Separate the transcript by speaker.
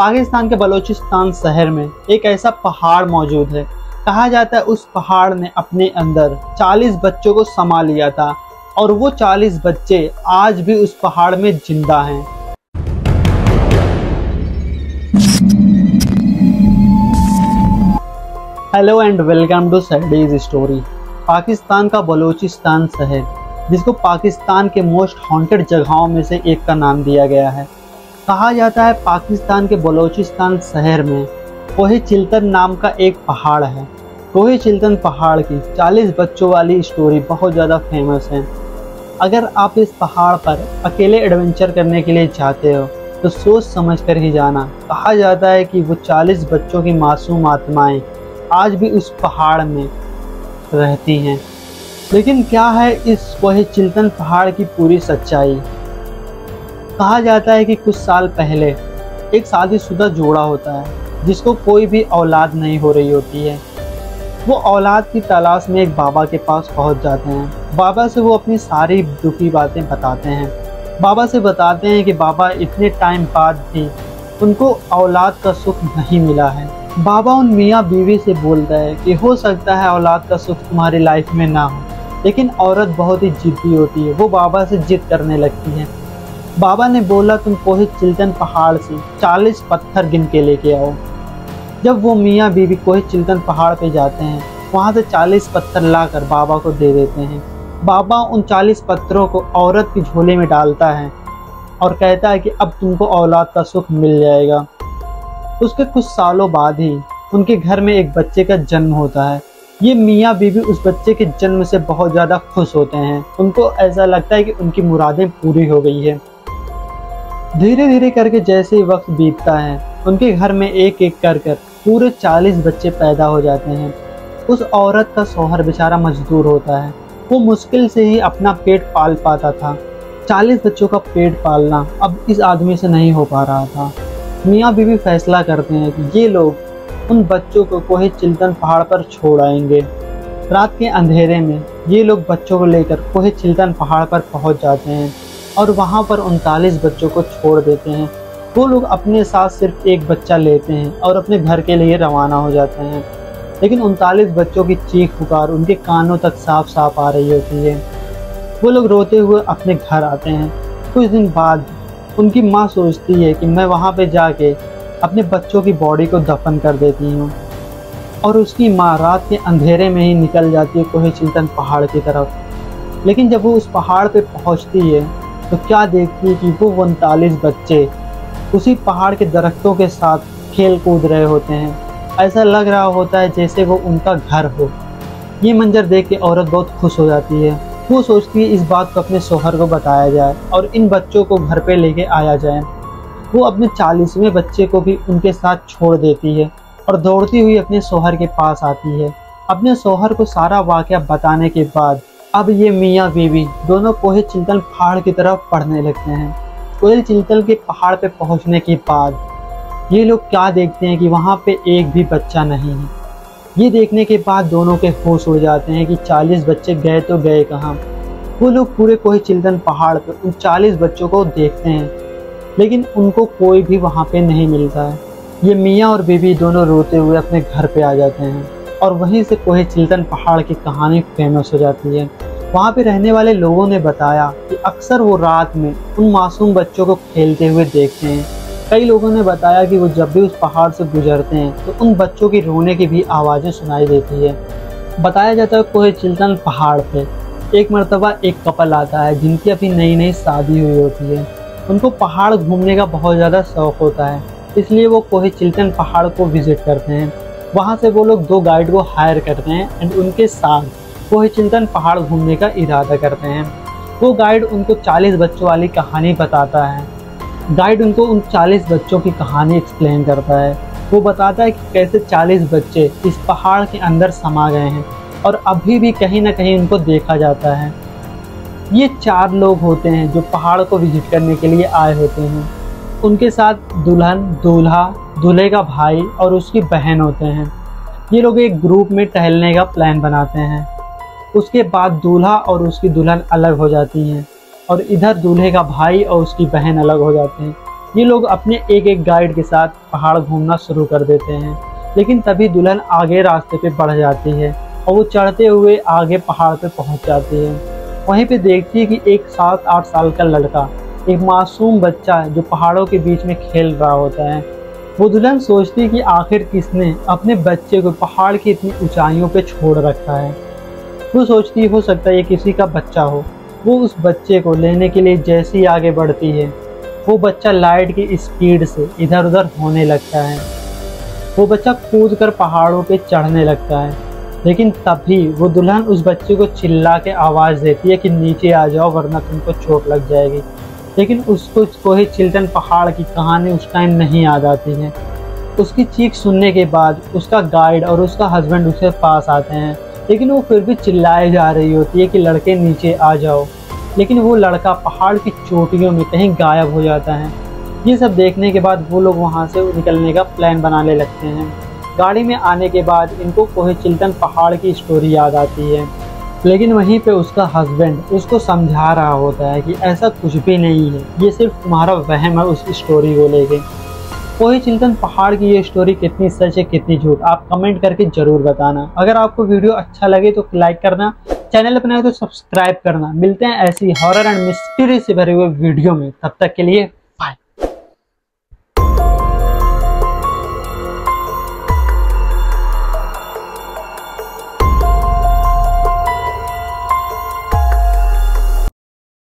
Speaker 1: पाकिस्तान के बलूचिस्तान शहर में एक ऐसा पहाड़ मौजूद है। कहा जाता है उस पहाड़ ने अपने अंदर 40 बच्चों को समा लिया था और वो 40 बच्चे आज भी उस पहाड़ में जिंदा हैं। Hello and welcome to Sadie's story. Pakistan का बलूचिस्तान शहर, जिसको पाकिस्तान के मोस्ट हॉन्टेड जगहों में से एक का नाम दिया गया है। कहा जाता है पाकिस्तान के बलूचिस्तान शहर में कोहे चिल्तन नाम का एक पहाड़ है। कोहे चिल्तन पहाड़ की 40 बच्चों वाली स्टोरी बहुत ज़्यादा फेमस है। अगर आप इस पहाड़ पर अकेले एडवेंचर करने के लिए चाहते हो तो सोच समझ कर ही जाना। कहा जाता है कि वो 40 बच्चों की मासूम आत्माएं आज भी उस पहाड़ में रहती हैं। लेकिन क्या है इस कोहे चिल्तन पहाड़ की पूरी सच्चाई? कहा जाता है कि कुछ साल पहले एक शादीशुदा जोड़ा होता है जिसको कोई भी औलाद नहीं हो रही होती है। वो औलाद की तलाश में एक बाबा के पास पहुंच जाते हैं। बाबा से वो अपनी सारी दुखी बातें बताते हैं। बाबा से बताते हैं कि बाबा इतने टाइम बाद भी उनको औलाद का सुख नहीं मिला है। बाबा उन मियाँ बीवी से बोलता है कि हो सकता है औलाद का सुख तुम्हारी लाइफ में ना हो, लेकिन औरत बहुत ही जिद्दी होती है। वो बाबा से जिद करने लगती है। बाबा ने बोला तुम कोहे चिल्तन पहाड़ से 40 पत्थर गिन के लेके आओ। जब वो मियाँ बीवी कोहे चिल्तन पहाड़ पे जाते हैं, वहाँ से 40 पत्थर लाकर बाबा को दे देते हैं। बाबा उन 40 पत्थरों को औरत की झोली में डालता है और कहता है कि अब तुमको औलाद का सुख मिल जाएगा। उसके कुछ सालों बाद ही उनके घर में एक बच्चे का जन्म होता है। ये मियाँ बीवी उस बच्चे के जन्म से बहुत ज़्यादा खुश होते हैं। उनको ऐसा लगता है कि उनकी मुरादें पूरी हो गई है। धीरे धीरे करके जैसे ही वक्त बीतता है, उनके घर में एक एक कर पूरे 40 बच्चे पैदा हो जाते हैं। उस औरत का शौहर बेचारा मजदूर होता है। वो मुश्किल से ही अपना पेट पाल पाता था। 40 बच्चों का पेट पालना अब इस आदमी से नहीं हो पा रहा था। मियाँ बीवी फैसला करते हैं कि ये लोग उन बच्चों को कोहे चिल्तन पहाड़ पर छोड़ आएंगे। रात के अंधेरे में ये लोग बच्चों को लेकर कोहे चिल्तन पहाड़ पर पहुंच जाते हैं और वहां पर 39 बच्चों को छोड़ देते हैं। वो लोग अपने साथ सिर्फ एक बच्चा लेते हैं और अपने घर के लिए रवाना हो जाते हैं। लेकिन 39 बच्चों की चीख पुकार उनके कानों तक साफ साफ आ रही होती है। वो लोग रोते हुए अपने घर आते हैं। कुछ दिन बाद उनकी माँ सोचती है कि मैं वहाँ पे जाके अपने बच्चों की बॉडी को दफन कर देती हूँ, और उसकी माँ रात के अंधेरे में ही निकल जाती है कोहे चिल्तन पहाड़ की तरफ। लेकिन जब वो उस पहाड़ पे पहुँचती है तो क्या देखती है कि वो 39 बच्चे उसी पहाड़ के दरख्तों के साथ खेल कूद रहे होते हैं। ऐसा लग रहा होता है जैसे वो उनका घर हो। ये मंजर देख के औरत बहुत खुश हो जाती है। वो सोचती है इस बात को अपने शौहर को बताया जाए और इन बच्चों को घर पे लेके आया जाए। वो अपने 40वें बच्चे को भी उनके साथ छोड़ देती है और दौड़ती हुई अपने शौहर के पास आती है। अपने शौहर को सारा वाक़या बताने के बाद अब ये मियाँ बीवी दोनों कोहे चिल्तन पहाड़ की तरफ बढ़ने लगते हैं। कोहे चिल्तन के पहाड़ पे पहुँचने के बाद ये लोग क्या देखते हैं कि वहाँ पे एक भी बच्चा नहीं है। ये देखने के बाद दोनों के होश उड़ जाते हैं कि 40 बच्चे गए तो गए कहाँ। वो लोग पूरे कोहे चिल्तन पहाड़ पे उन 40 बच्चों को देखते हैं, लेकिन उनको कोई भी वहाँ पे नहीं मिलता है। ये मियाँ और बीवी दोनों रोते हुए अपने घर पे आ जाते हैं और वहीं से कोहे चिल्तन पहाड़ की कहानी फेमस हो जाती है। वहाँ पे रहने वाले लोगों ने बताया कि अक्सर वो रात में उन मासूम बच्चों को खेलते हुए देखते हैं। कई लोगों ने बताया कि वो जब भी उस पहाड़ से गुजरते हैं तो उन बच्चों की रोने की भी आवाज़ें सुनाई देती है। बताया जाता है कोहे चिल्तन पहाड़ पे एक मर्तबा एक कपल आता है जिनकी अभी नई नई शादी हुई होती है। उनको पहाड़ घूमने का बहुत ज़्यादा शौक़ होता है, इसलिए वो कोहे चिल्तन पहाड़ को विज़िट करते हैं। वहाँ से वो लोग 2 गाइड को हायर करते हैं एंड उनके साथ कोहे चिल्तन पहाड़ घूमने का इरादा करते हैं। वो गाइड उनको 40 बच्चों वाली कहानी बताता है। गाइड उनको उन 40 बच्चों की कहानी एक्सप्लेन करता है। वो बताता है कि कैसे 40 बच्चे इस पहाड़ के अंदर समा गए हैं और अभी भी कहीं ना कहीं उनको देखा जाता है। ये 4 लोग होते हैं जो पहाड़ को विजिट करने के लिए आए होते हैं। उनके साथ दुल्हन, दूल्हा, दूल्हे का भाई और उसकी बहन होते हैं। ये लोग एक ग्रुप में टहलने का प्लान बनाते हैं। उसके बाद दूल्हा और उसकी दुल्हन अलग हो जाती हैं और इधर दूल्हे का भाई और उसकी बहन अलग हो जाते हैं। ये लोग अपने एक एक गाइड के साथ पहाड़ घूमना शुरू कर देते हैं। लेकिन तभी दुल्हन आगे रास्ते पे बढ़ जाती है और वो चढ़ते हुए आगे पहाड़ पे पहुंच जाती है। वहीं पे देखती है कि एक 7-8 साल का लड़का, एक मासूम बच्चा है जो पहाड़ों के बीच में खेल रहा होता है। वो दुल्हन सोचती है कि आखिर किसने अपने बच्चे को पहाड़ की इतनी ऊंचाइयों पे छोड़ रखा है। वो सोचती हो सकता है ये किसी का बच्चा हो। वो उस बच्चे को लेने के लिए जैसे ही आगे बढ़ती है, वो बच्चा लाइट की स्पीड से इधर उधर होने लगता है। वो बच्चा कूद कर पहाड़ों पे चढ़ने लगता है। लेकिन तभी वो दुल्हन उस बच्चे को चिल्ला के आवाज़ देती है कि नीचे आ जाओ वरना तुमको चोट लग जाएगी। लेकिन उसको कोई चिल्टन पहाड़ की कहानी उस टाइम नहीं याद आती है। उसकी चीख सुनने के बाद उसका गाइड और उसका हस्बैंड उसके पास आते हैं, लेकिन वो फिर भी चिल्लाए जा रही होती है कि लड़के नीचे आ जाओ। लेकिन वो लड़का पहाड़ की चोटियों में कहीं गायब हो जाता है। ये सब देखने के बाद वो लोग वहाँ से निकलने का प्लान बनाने लगते हैं। गाड़ी में आने के बाद इनको कोहे चिल्टन पहाड़ की स्टोरी याद आती है। लेकिन वहीं पे उसका हस्बैंड उसको समझा रहा होता है कि ऐसा कुछ भी नहीं है, ये सिर्फ तुम्हारा वहम है उस स्टोरी को लेके। कोहे चिल्टन पहाड़ की ये स्टोरी कितनी सच है कितनी झूठ, आप कमेंट करके जरूर बताना। अगर आपको वीडियो अच्छा लगे तो लाइक करना, चैनल पर नए तो सब्सक्राइब करना। मिलते हैं ऐसी हॉरर एंड मिस्ट्री से भरे हुए वीडियो में, तब तक के लिए